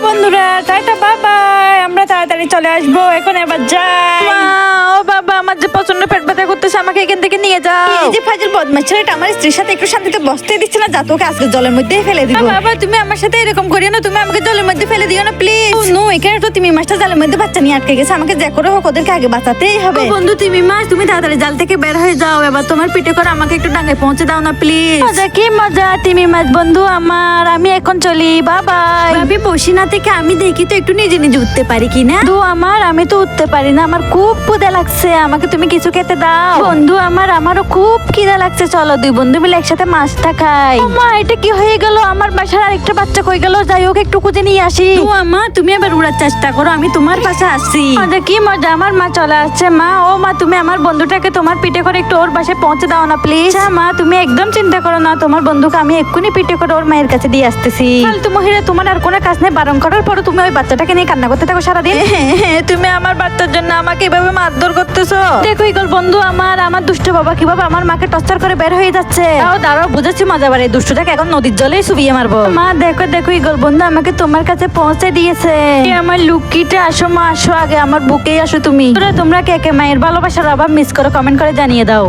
বন্ধুরা, টাটা বাবাই, আমরা তাড়াতাড়ি চলে আসবো। এখন এবার যাই। ও বাবা, আমার যে প্রচন্ড পেট ব্যথা করতেছে, আমাকে এখান থেকে নিয়ে যাও। এই যে ফাজিল বদমাশ ছেলেটা আমার স্ত্রীর সাথে একটু শান্তিতে বসতে দিচ্ছে না, যা তোকে আজকে জলের মধ্যে ফেলে দিব। বাবা, তুমি আমার সাথে এরকম করিও না, তুমি আমাকে জলের মধ্যে ফেলে দিও না প্লিজ। নো, এখানে তো তুমি মাছটা জালের মধ্যে বাচ্চা নিয়ে আটকে গেছে, আমাকে যে করে হোক ওদেরকে আগে বাঁচাতেই হবে। বন্ধু তুমি মাছ, তুমি তাড়াতাড়ি জাল থেকে বের হয়ে যাও। এবার তোমার পিঠে করে আমাকে একটু ডাঙায় পৌঁছে দাও না প্লিজ। মজা কি মজা, তুমি মাছ বন্ধু আমার, আমি এখন চলি, বাবাই। ভাবি বসি না থেকে আমি দেখি তো একটু নিজে নিজে উঠতে পারি কিনা। বন্ধু আমার, আমি তো উঠতে পারি না, আমার খুব ক্ষুধা লাগছে, আমাকে তুমি কিছু খেতে দাও। বন্ধু আমার, আমারও খুব খিদা লাগছে, চলো দুই বন্ধু মিলে একসাথে মাছটা খাই। মা, এটা কি হয়ে গেল? আমার বাসার আরেকটা বাচ্চা কই গেল? যাই হোক, একটু খুঁজে নিয়ে আসি। মা, তুমি আবার উড়ার চেষ্টা করো, আমি তোমার পাশে আসছি। মজা কি মজা, আমার মা চলে আসছে। মা, ও মা, তুমি আমার বন্ধুটাকে তোমার পিঠে করে একটু ওর বাসায় পৌঁছে দাও না প্লিজ। মা, তুমি একদম চিন্তা করো না, তোমার বন্ধুকে আমি এক্ষুনি পিঠে করে ওর মায়ের কাছে দিয়ে আসতেছি। ফালতু মহিলা, তোমার আর কোনো কাজ নেই, বারণ করার পরও তুমি ওই বাচ্চাটাকে নিয়ে কান্না করতে থাকো সারাদিন। তুমি আমার বাচ্চার জন্য আমাকে এভাবে মারধর করতেছো। দেখো ইগল বন্ধু আমার দুষ্ট বাবা কিভাবে আমার মাকে টর্চার করে বের হয়ে যাচ্ছে। দাঁড়াও, বুঝেছি মজা বাড়ে, দুষ্টটাকে এখন নদীর জলে চুবিয়ে মারবো। মা দেখো দেখো, ইগল বন্ধু আমাকে তোমার কাছে পৌঁছে দিয়েছে। আমার লুকিটা, আসো মা, আসো, আগে আমার বুকেই আসো তুমি। তোমরা কে কে মায়ের ভালোবাসার অভাব মিস করো, কমেন্ট করে জানিয়ে দাও।